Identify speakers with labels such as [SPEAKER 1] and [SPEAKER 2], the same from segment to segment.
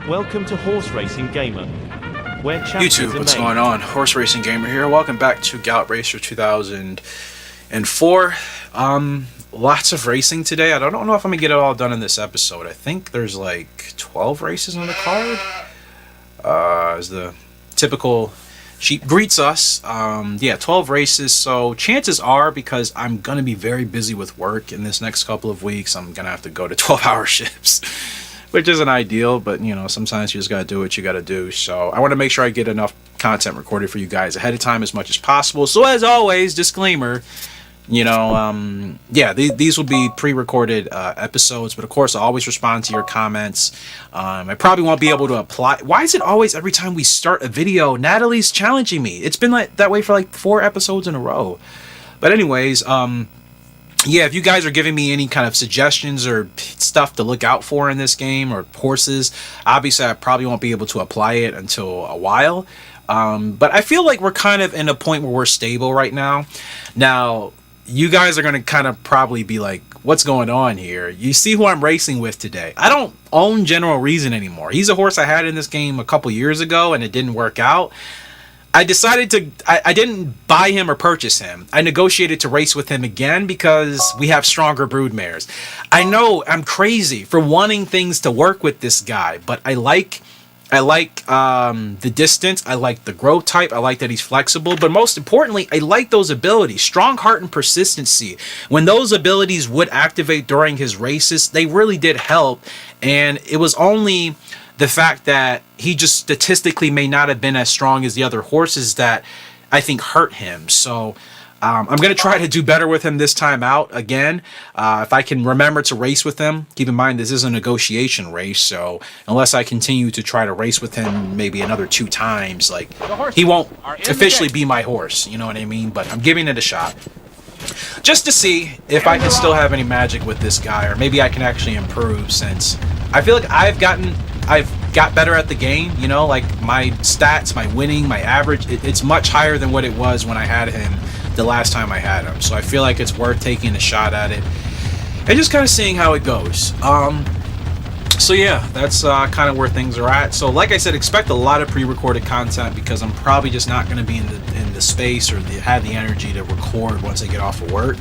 [SPEAKER 1] Welcome to Horse Racing Gamer, where champions
[SPEAKER 2] YouTube,
[SPEAKER 1] are
[SPEAKER 2] what's
[SPEAKER 1] made.
[SPEAKER 2] going on? Horse Racing Gamer here. Welcome back to Gallop Racer 2004. Lots of racing today. I don't know if I'm gonna get it all done in this episode. I think there's like 12 races on the card. As the typical sheet greets us. Yeah, 12 races. So chances are, because I'm gonna be very busy with work in this next couple of weeks, I'm gonna have to go to 12-hour shifts. Which isn't ideal, but you know, sometimes you just gotta do what you gotta do. So I want to make sure I get enough content recorded for you guys ahead of time as much as possible. So as always, disclaimer, you know, yeah, these will be pre-recorded episodes, but of course I'll always respond to your comments. I probably won't be able to apply. Why is it always every time we start a video, Natalie's challenging me? It's been like that way for like 4 episodes in a row. But anyways, yeah, if you guys are giving me any kind of suggestions or stuff to look out for in this game or horses, obviously I probably won't be able to apply it until a while. But I feel like we're kind of in a point where we're stable right now. Now, you guys are going to kind of probably be like, what's going on here? You see who I'm racing with today. I don't own General Reason anymore. He's a horse I had in this game a couple years ago and it didn't work out. I decided to, I didn't buy him or purchase him. I negotiated to race with him again because we have stronger broodmares. I know I'm crazy for wanting things to work with this guy, but I like the distance. I like the growth type. I like that he's flexible, but most importantly, I like those abilities, strong heart and persistency. When those abilities would activate during his races, they really did help. And it was only the fact that he just statistically may not have been as strong as the other horses that I think hurt him. So I'm going to try to do better with him this time out again. If I can remember to race with him, keep in mind this is a negotiation race. So unless I continue to try to race with him maybe another 2 times, like he won't officially be my horse. You know what I mean? But I'm giving it a shot. Just to see if I can still have any magic with this guy, or maybe I can actually improve, since I feel like I've got better at the game, you know, like my stats, my winning, my average, it's much higher than what it was when I had him the last time I had him. So I feel like it's worth taking a shot at it and just kind of seeing how it goes. So yeah, that's kind of where things are at. So like I said, expect a lot of pre-recorded content because I'm probably just not going to be in the space or have the energy to record once I get off of work.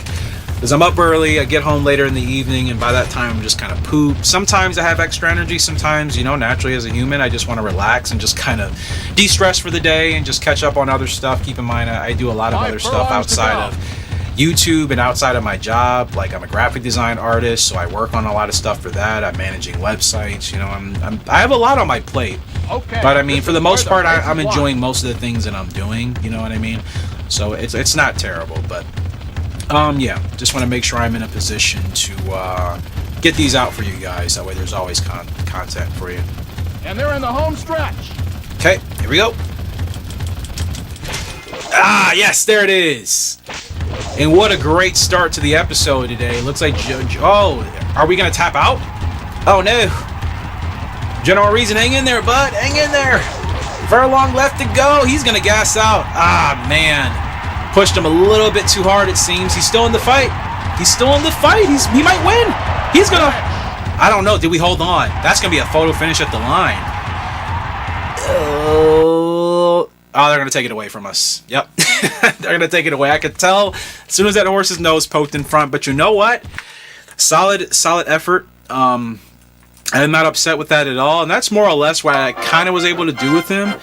[SPEAKER 2] Because I'm up early, I get home later in the evening, and by that time I'm just kind of pooped. Sometimes I have extra energy, sometimes, you know, naturally as a human, I just want to relax and just kind of de-stress for the day and just catch up on other stuff. Keep in mind, I do a lot of other stuff outside of YouTube and outside of my job. Like, I'm a graphic design artist, so I work on a lot of stuff for that. I'm managing websites, you know, I have a lot on my plate. Okay. But I mean, for the most part, I'm enjoying most of the things that I'm doing, you know what I mean? So it's not terrible, but yeah, just want to make sure I'm in a position to get these out for you guys. That way there's always content for you.
[SPEAKER 3] And they're in the home stretch.
[SPEAKER 2] Okay, here we go. Ah, yes, there it is. And what a great start to the episode today. Looks like, oh, are we going to tap out? Oh, no. General Reason, hang in there, bud. Hang in there. Furlong left to go. He's going to gas out. Ah, man. Pushed him a little bit too hard, it seems. He's still in the fight. He's still in the fight. He might win. He's going to... I don't know. Did we hold on? That's going to be a photo finish at the line. Oh, they're going to take it away from us. Yep. They're going to take it away. I could tell as soon as that horse's nose poked in front. But you know what? Solid effort. I'm not upset with that at all. And that's more or less what I kind of was able to do with him.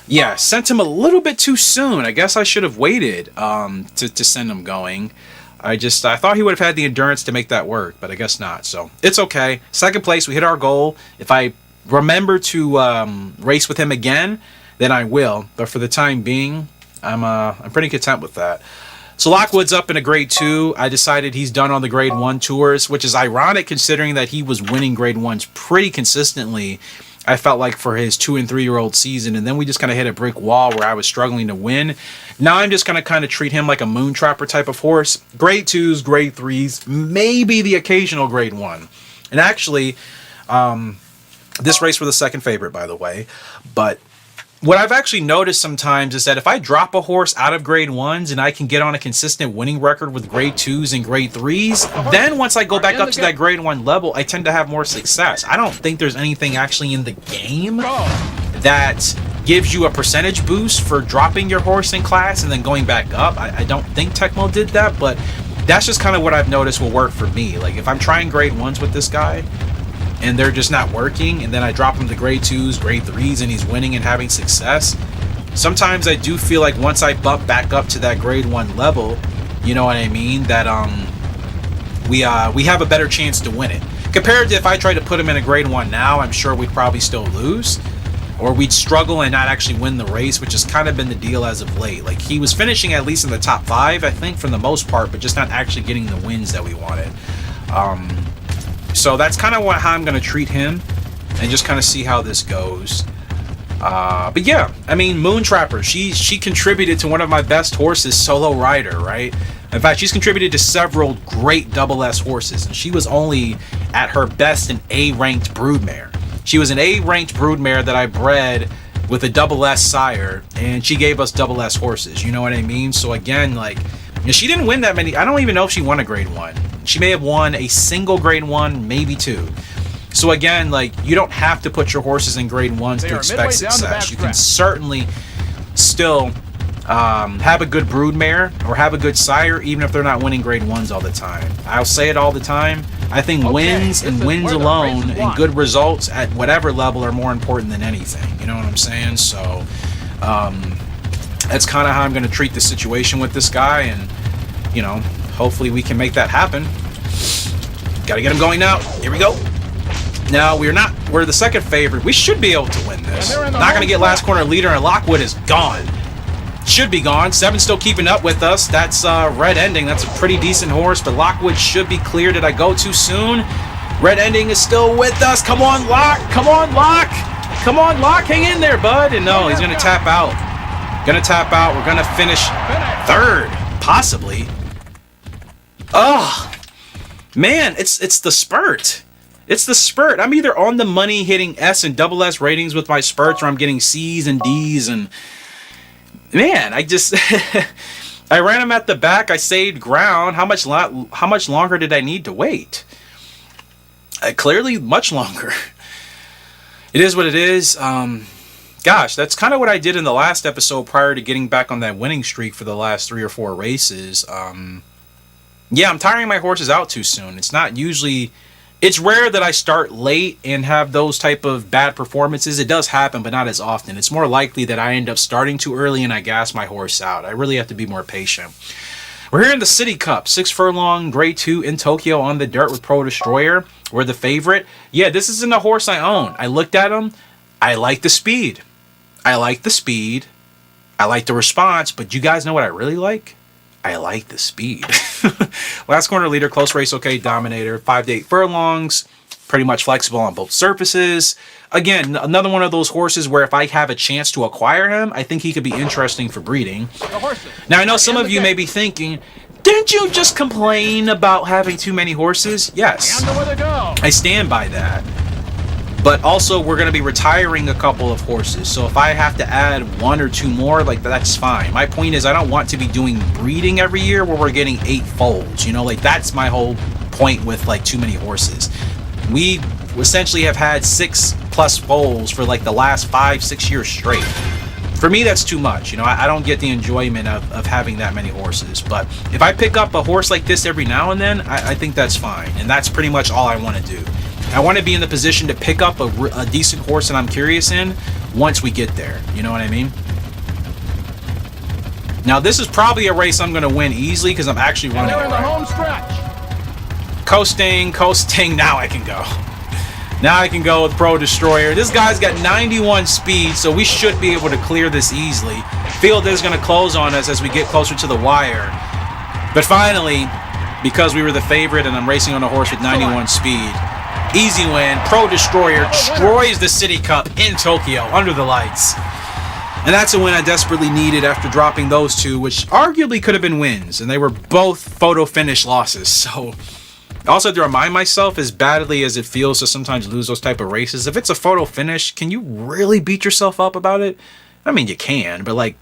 [SPEAKER 2] Yeah, sent him a little bit too soon. I guess I should have waited to send him going. I thought he would have had the endurance to make that work, but I guess not. So it's okay. Second place, we hit our goal. If I remember to race with him again, then I will. But for the time being, I'm pretty content with that. So Lockwood's up in a grade 2. I decided he's done on the grade 1 tours, which is ironic considering that he was winning grade 1s pretty consistently. I felt like for his 2- and 3-year-old season, and then we just kind of hit a brick wall where I was struggling to win. Now I'm just going to kind of treat him like a moon trapper type of horse. Grade 2s, grade 3s, maybe the occasional grade 1. And actually, this race was the second favorite, by the way. But what I've actually noticed sometimes is that if I drop a horse out of grade 1s and I can get on a consistent winning record with grade 2s and grade 3s, then once I go back up to that grade 1 level, I tend to have more success. I don't think there's anything actually in the game that gives you a percentage boost for dropping your horse in class and then going back up. I don't think Tecmo did that, but that's just kind of what I've noticed will work for me. Like if I'm trying grade 1s with this guy and they're just not working, and then I drop him to grade 2s, grade 3s, and he's winning and having success, sometimes I do feel like once I bump back up to that grade 1 level, you know what I mean, that we have a better chance to win it. Compared to if I try to put him in a grade 1 now, I'm sure we'd probably still lose, or we'd struggle and not actually win the race, which has kind of been the deal as of late. Like he was finishing at least in the top 5, I think, for the most part, but just not actually getting the wins that we wanted. So that's kind of how I'm going to treat him and just kind of see how this goes. But yeah, I mean, Moon Trapper, she contributed to one of my best horses, Solo Rider, right? In fact, she's contributed to several great double S horses, and she was only at her best an A-ranked broodmare. She was an A-ranked broodmare that I bred with a double S sire, and she gave us double S horses, you know what I mean? So again, like, you know, she didn't win that many. I don't even know if she won a grade 1. She may have won a single grade 1, maybe 2. So again, like, you don't have to put your horses in grade 1s to expect success. You can certainly still have a good broodmare or have a good sire, even if they're not winning grade 1s all the time. I'll say it all the time. I think wins and wins alone and good results at whatever level are more important than anything. You know what I'm saying? So that's kind of how I'm going to treat the situation with this guy, and you know, hopefully we can make that happen. Gotta get him going now. Here we go. Now we're the second favorite. We should be able to win this. Not gonna get last corner leader, and Lockwood is gone. Should be gone. 7 still keeping up with us. That's Red Ending. That's a pretty decent horse, but Lockwood should be clear. Did I go too soon? Red Ending is still with us. Come on, Lock. Come on, Lock. Come on, Lock. Hang in there, bud. And no, he's gonna tap out. Gonna tap out. We're gonna finish 3rd, possibly. Oh, man, it's the spurt. It's the spurt. I'm either on the money hitting S and double S ratings with my spurts, or I'm getting C's and D's, and man, I just I ran him at the back. I saved ground. How much longer did I need to wait? Clearly, much longer. It is what it is. Gosh, that's kind of what I did in the last episode prior to getting back on that winning streak for the last 3 or 4 races. Yeah, I'm tiring my horses out too soon. It's rare that I start late and have those type of bad performances. It does happen, but not as often. It's more likely that I end up starting too early and I gas my horse out. I really have to be more patient. We're here in the City Cup, 6 furlong, grade 2 in Tokyo on the dirt with Pro Destroyer. We're the favorite. Yeah, this isn't a horse I own. I looked at him. I like the speed. I like the speed. I like the response, but you guys know what I really like? I like the speed. Last corner leader, close race, okay, dominator, 5 to 8 furlongs, pretty much flexible on both surfaces. Again, another one of those horses where if I have a chance to acquire him, I think he could be interesting for breeding. Now, I know some of you may be thinking, didn't you just complain about having too many horses? Yes, I stand by that. But also, we're going to be retiring a couple of horses. So if I have to add 1 or 2 more, like, that's fine. My point is I don't want to be doing breeding every year where we're getting 8 foals. You know, like, that's my whole point with, like, too many horses. We essentially have had 6+ foals for, like, the last 5-6 years straight. For me, that's too much. You know, I don't get the enjoyment of having that many horses. But if I pick up a horse like this every now and then, I think that's fine. And that's pretty much all I want to do. I want to be in the position to pick up a decent horse that I'm curious in once we get there. You know what I mean? Now, this is probably a race I'm going to win easily because I'm actually running it right.
[SPEAKER 3] Home stretch.
[SPEAKER 2] Coasting. Now I can go. Now I can go with Pro Destroyer. This guy's got 91 speed, so we should be able to clear this easily. Field is going to close on us as we get closer to the wire. But finally, because we were the favorite and I'm racing on a horse with 91 speed, easy win. Pro Destroyer destroys the City Cup in Tokyo under the lights. And that's a win I desperately needed after dropping those 2, which arguably could have been wins. And they were both photo finish losses. So I also have to remind myself, as badly as it feels to sometimes lose those type of races, if it's a photo finish, can you really beat yourself up about it? I mean, you can, but like,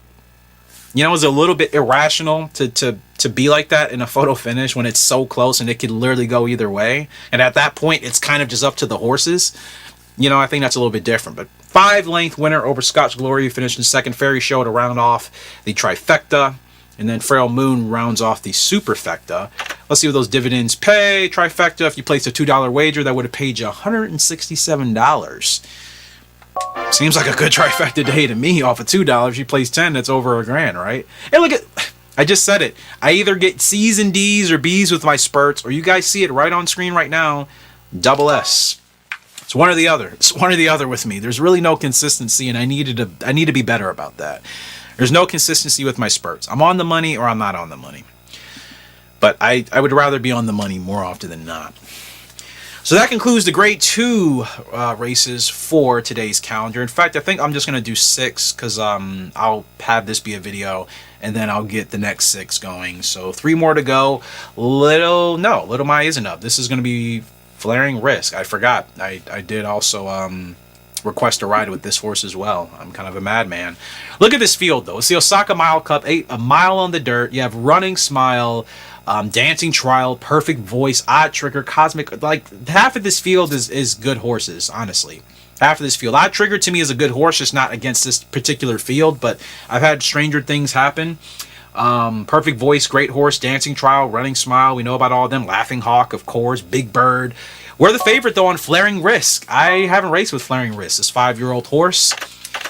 [SPEAKER 2] you know, it's a little bit irrational to be like that in a photo finish when it's so close and it could literally go either way. And at that point, it's kind of just up to the horses. You know, I think that's a little bit different. But 5-length winner over Scotch Glory, finished in second. Fairy Show to round off the trifecta. And then Frail Moon rounds off the superfecta. Let's see what those dividends pay. Trifecta, if you placed a $2 wager, that would have paid you $167. Seems like a good trifecta day to me. Off of $2, you place 10, that's over $1,000, right? And look at, I just said it. I either get C's and D's or B's with my spurts, or you guys see it right on screen right now, double S. It's one or the other. It's one or the other with me. There's really no consistency, and I need to be better about that. There's no consistency with my spurts. I'm on the money or I'm not on the money. But I would rather be on the money more often than not. So that concludes the grade 2 races for today's calendar. In fact, I think I'm just going to do 6 because I'll have this be a video and then I'll get the next 6 going. So 3 more to go. Little My isn't up. This is going to be Flaring Risk. I forgot. I did also request a ride with this horse as well. I'm kind of a madman. Look at this field though. It's the Osaka Mile Cup, a mile on the dirt. You have Running Smile, Dancing Trial, Perfect Voice, Odd Trigger, Cosmic. Like half of this field is good horses, honestly. Half of this field. Odd Trigger to me is a good horse, just not against this particular field, but I've had stranger things happen. Perfect Voice, great horse. Dancing Trial, Running Smile, we know about all of them. Laughing Hawk, of course. Big Bird. We're the favorite, though, on Flaring Risk. I haven't raced with Flaring Risk, this 5-year-old horse.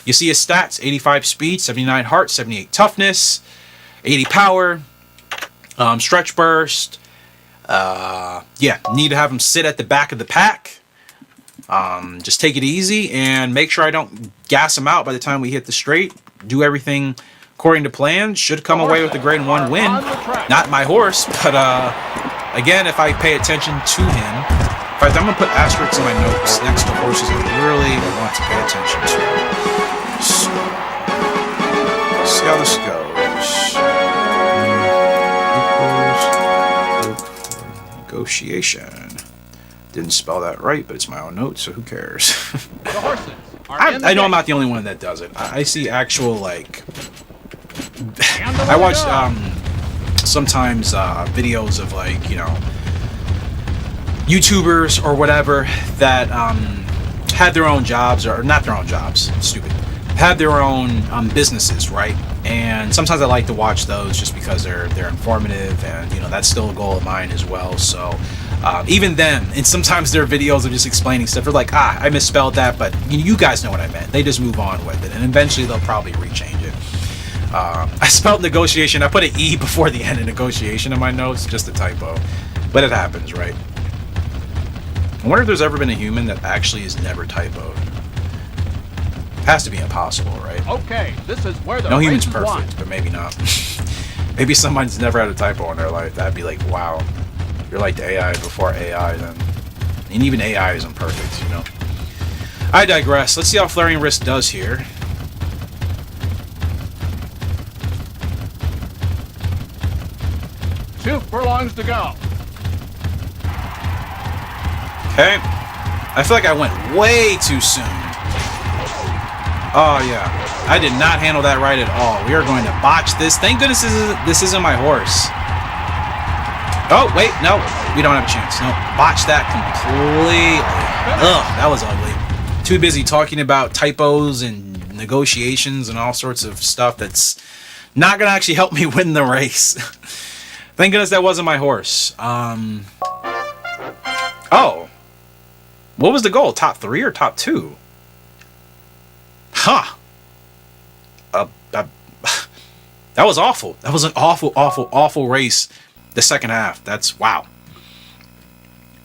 [SPEAKER 2] You see his stats, 85 speed, 79 heart, 78 toughness, 80 power, stretch burst. Yeah, need to have him sit at the back of the pack. Just take it easy and make sure I don't gas him out by the time we hit the straight. Do everything according to plan. Should come away with a grade 1 win. Not my horse, but again, if I pay attention to him. In fact, I'm going to put asterisks in my notes next to horses I really want to pay attention to. So, let's see how this goes. Negotiation. Didn't spell that right, but it's my own notes, so who cares?
[SPEAKER 3] The horses are
[SPEAKER 2] I know I'm not the only one that does it. I see actual, like... I watch sometimes videos of, like, you know, YouTubers or whatever that had their own jobs, or not their own jobs, stupid, had their own businesses, right? And sometimes I like to watch those just because they're informative, and you know that's still a goal of mine as well. So even them, and sometimes their videos of just explaining stuff, they're like, I misspelled that, but you guys know what I meant. They just move on with it, and eventually they'll probably rechange it. I spelled negotiation. I put an E before the end of negotiation in my notes, just a typo, but it happens, right? I wonder if there's ever been a human that actually is never typoed. Has to be impossible, right?
[SPEAKER 3] Okay, this is where the
[SPEAKER 2] no human's
[SPEAKER 3] race is
[SPEAKER 2] perfect,
[SPEAKER 3] won.
[SPEAKER 2] but maybe not. Maybe someone's never had a typo in their life. That'd be like, wow. You're like the AI before AI then. And even AI isn't perfect, you know. I digress. Let's see how Flaring Risk does here.
[SPEAKER 3] Two furlongs to go.
[SPEAKER 2] Okay. I feel like I went way too soon. Oh, yeah. I did not handle that right at all. We are going to botch this. Thank goodness this isn't my horse. Oh, wait. No. We don't have a chance. No. Botch that completely. Ugh, that was ugly. Too busy talking about typos and negotiations and all sorts of stuff that's not going to actually help me win the race. Thank goodness that wasn't my horse. Oh. What was the goal? Top 3 or top 2? Huh. That was awful. That was an awful, awful, awful race. The second half. That's wow.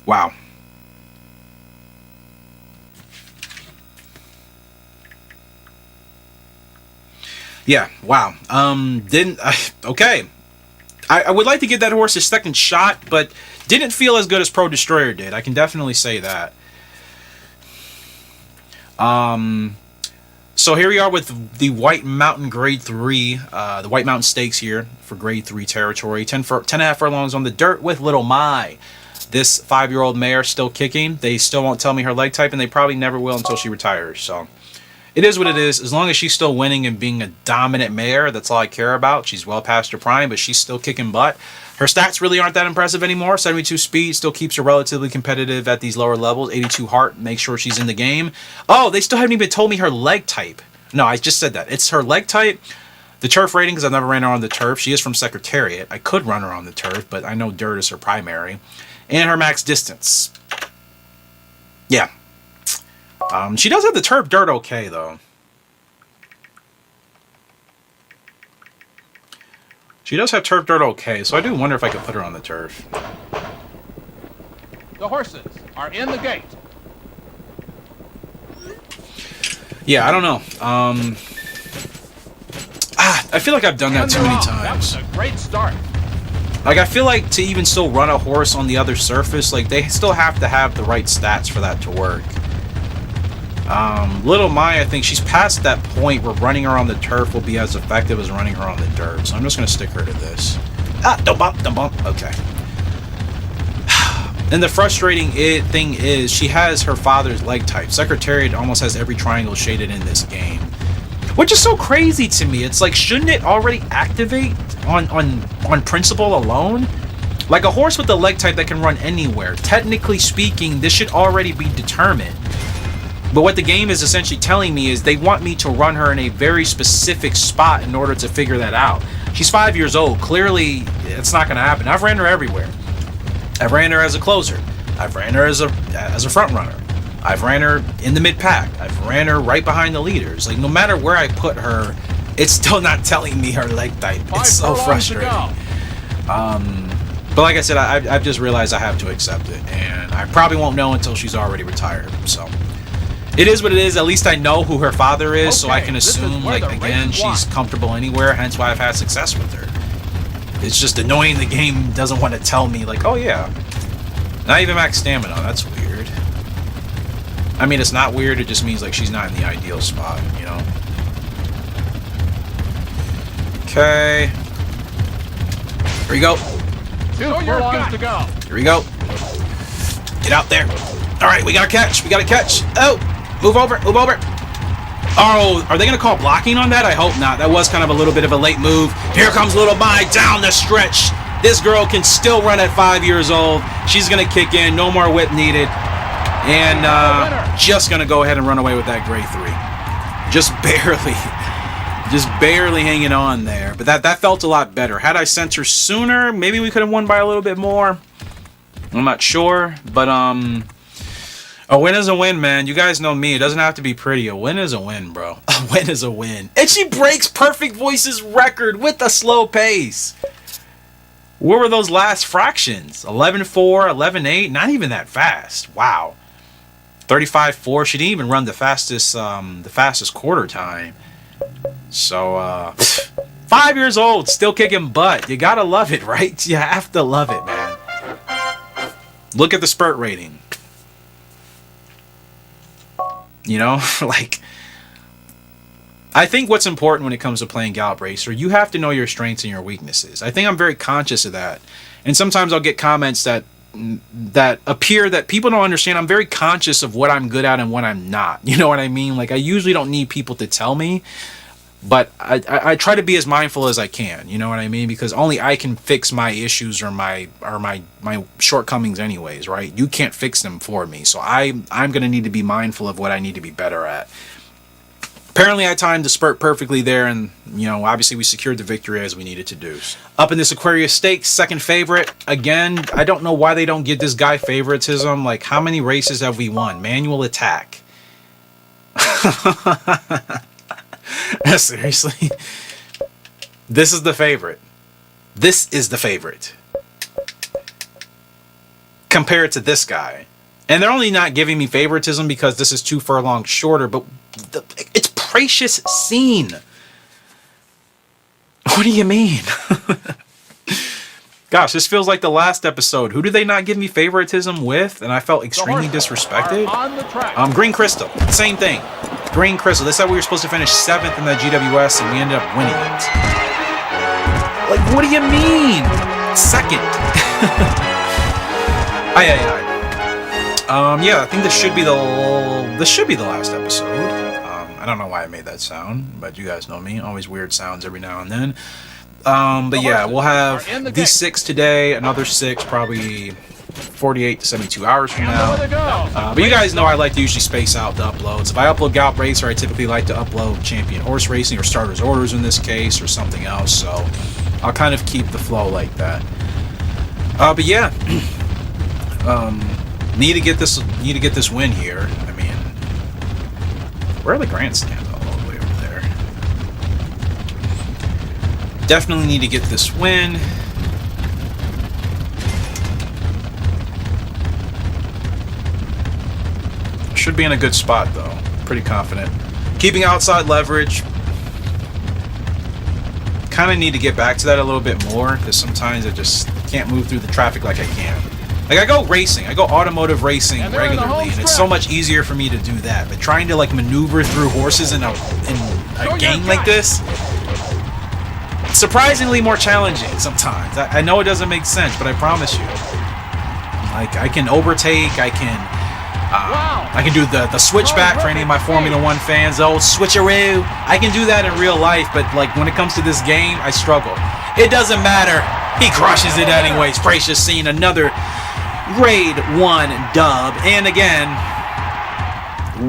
[SPEAKER 2] Wow. Yeah. Wow. Okay. I would like to give that horse a second shot, but didn't feel as good as Pro Destroyer did. I can definitely say that. So here we are with the White Mountain Grade 3, the White Mountain Stakes here for Grade 3 territory. 10.5 furlongs on the dirt with Little My. This 5-year-old mare still kicking. They still won't tell me her leg type, and they probably never will until she retires. So it is what it is. As long as she's still winning and being a dominant mare, that's all I care about. She's well past her prime, but she's still kicking butt. Her stats really aren't that impressive anymore. 72 speed still keeps her relatively competitive at these lower levels. 82 heart makes sure she's in the game. Oh, they still haven't even told me her leg type. No, I just said that. It's her leg type. The turf rating, because I've never ran her on the turf. She is from Secretariat. I could run her on the turf, but I know dirt is her primary. And her max distance. Yeah. She does have the turf dirt okay, though. She does have turf dirt okay, so I do wonder if I could put her on the turf.
[SPEAKER 3] The horses are in the gate.
[SPEAKER 2] Yeah, I don't know. I feel like I've done that too many times.
[SPEAKER 3] That was a great start.
[SPEAKER 2] Like, I feel like to even still run a horse on the other surface, like, they still have to have the right stats for that to work. Little Mai, I think she's past that point where running her on the turf will be as effective as running her on the dirt. So I'm just going to stick her to this. Don't bump, don't bump. Okay. And the frustrating thing is she has her father's leg type. Secretariat almost has every triangle shaded in this game. Which is so crazy to me. It's like, shouldn't it already activate on principle alone? Like a horse with the leg type that can run anywhere. Technically speaking, this should already be determined. But what the game is essentially telling me is they want me to run her in a very specific spot in order to figure that out. She's 5 years old. Clearly, it's not going to happen. I've ran her everywhere. I've ran her as a closer. I've ran her as a front runner. I've ran her in the mid-pack. I've ran her right behind the leaders. Like, no matter where I put her, it's still not telling me her leg type. It's so frustrating. But like I said, I've just realized I have to accept it. And I probably won't know until she's already retired. So it is what it is. At least I know who her father is, so I can assume, like, again, she's comfortable anywhere. Hence why I've had success with her. It's just annoying the game doesn't want to tell me, like, oh yeah, not even max stamina. That's weird. I mean, it's not weird. It just means, like, she's not in the ideal spot, you know? Okay. Here we go.
[SPEAKER 3] 2 furlongs to go.
[SPEAKER 2] Here we go. Get out there. All right, we got to catch. We got to catch. Oh, move over. Move over. Oh, are they going to call blocking on that? I hope not. That was kind of a little bit of a late move. Here comes Little Mai down the stretch. This girl can still run at 5 years old. She's going to kick in. No more whip needed. And just going to go ahead and run away with that grade 3. Just barely. Just barely hanging on there. But that felt a lot better. Had I sent her sooner, maybe we could have won by a little bit more. I'm not sure. But, a win is a win, man. You guys know me. It doesn't have to be pretty. A win is a win, bro. A win is a win. And she breaks Perfect Voice's record with a slow pace. Where were those last fractions? 11.4, 11.8? Not even that fast. Wow. 35.4. She didn't even run the fastest quarter time. So, 5 years old, still kicking butt. You gotta love it, right? You have to love it, man. Look at the spurt rating. You know, like, I think what's important when it comes to playing Gallop Racer, you have to know your strengths and your weaknesses. I think I'm very conscious of that. And sometimes I'll get comments that appear that people don't understand. I'm very conscious of what I'm good at and what I'm not. You know what I mean? Like, I usually don't need people to tell me, but I try to be as mindful as I can. You know what I mean? Because only I can fix my issues or my shortcomings anyways, right? You can't fix them for me. So I'm going to need to be mindful of what I need to be better at. Apparently I timed the spurt perfectly there, and, you know, obviously we secured the victory as we needed to do. Up in this Aquarius Stakes, second favorite. Again, I don't know why they don't give this guy favoritism. Like, how many races have we won? Manual attack. Seriously? This is the favorite. This is the favorite. Compared to this guy. And they're only not giving me favoritism because this is 2 furlongs shorter, but it's precious scene. What do you mean? Gosh, this feels like the last episode. Who did they not give me favoritism with? And I felt extremely disrespected. Green Crystal. Same thing. Green Crystal. They said we were supposed to finish 7th in the GWS, and we ended up winning it. Like, what do you mean? 2nd. Yeah, I think this should be the last episode. I don't know why I made that sound, but you guys know me. Always weird sounds every now and then. But yeah, we'll have these 6 today, another 6 probably 48 to 72 hours from now. But you guys know I like to usually space out the uploads. If I upload Gallop Racer, I typically like to upload Champion Horse Racing or Starter's Orders in this case or something else. So I'll kind of keep the flow like that. But yeah, need to get this win here. I mean, where are the grandstands? All the way over there. Definitely need to get this win. Should be in a good spot though. Pretty confident. Keeping outside leverage. Kind of need to get back to that a little bit more because sometimes I just can't move through the traffic like I can. Like I go racing, I go automotive racing regularly, and it's so much easier for me to do that. But trying to like maneuver through horses in a game like this, it's surprisingly more challenging sometimes. I know it doesn't make sense, but I promise you, like I can overtake, I can do the switchback for any of my Formula 1 fans, the old switcheroo. I can do that in real life, but like when it comes to this game, I struggle. It doesn't matter. He crushes it anyways. Precious Scene, another Grade 1 dub. And again,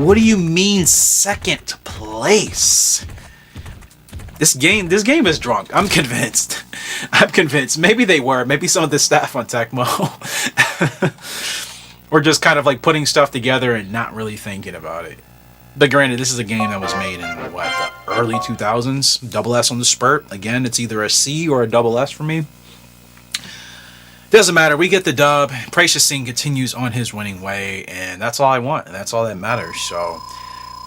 [SPEAKER 2] what do you mean second place? This game is drunk. I'm convinced. I'm convinced. Maybe they were. Maybe some of the staff on Tecmo were just kind of like putting stuff together and not really thinking about it. But granted, this is a game that was made in what, the early 2000s. Double S on the spurt. Again, it's either a C or a double S for me. Doesn't matter. We get the dub. Precious Scene continues on his winning way, and that's all I want, and that's all that matters. So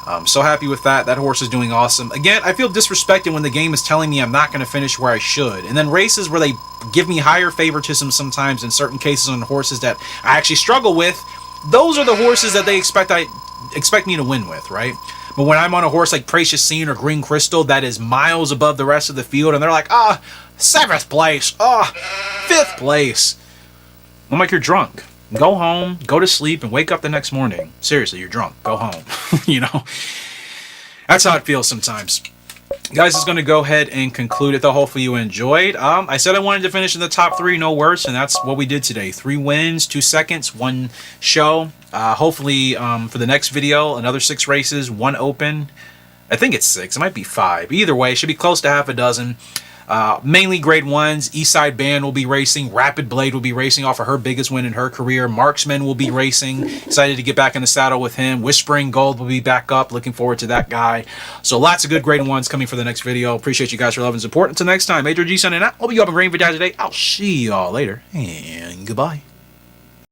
[SPEAKER 2] I'm so happy with that. That horse is doing awesome. Again, I feel disrespected when the game is telling me I'm not going to finish where I should. And then races where they give me higher favoritism sometimes in certain cases on horses that I actually struggle with, those are the horses that they expect me to win with, right? But when I'm on a horse like Precious Scene or Green Crystal that is miles above the rest of the field, and they're like, 7th place, 5th place. I'm like, you're drunk. Go home, go to sleep, and wake up the next morning. Seriously, you're drunk. Go home. You know? That's how it feels sometimes. Guys, is going to go ahead and conclude it, though. Hopefully you enjoyed. I said I wanted to finish in the top 3, no worse, and that's what we did today. 3 wins, 2 seconds, 1 show. Hopefully, for the next video, another 6 races, 1 open. I think it's 6. It might be 5. Either way, it should be close to half a dozen. Mainly grade 1s. Eastside Band will be racing. Rapid Blade will be racing off of her biggest win in her career. Marksman will be racing. Excited to get back in the saddle with him. Whispering Gold will be back up. Looking forward to that guy. So lots of good grade 1s coming for the next video. Appreciate you guys for love and support. Until next time, Major G signing out. Hope you have a great video today. I'll see y'all later. And goodbye.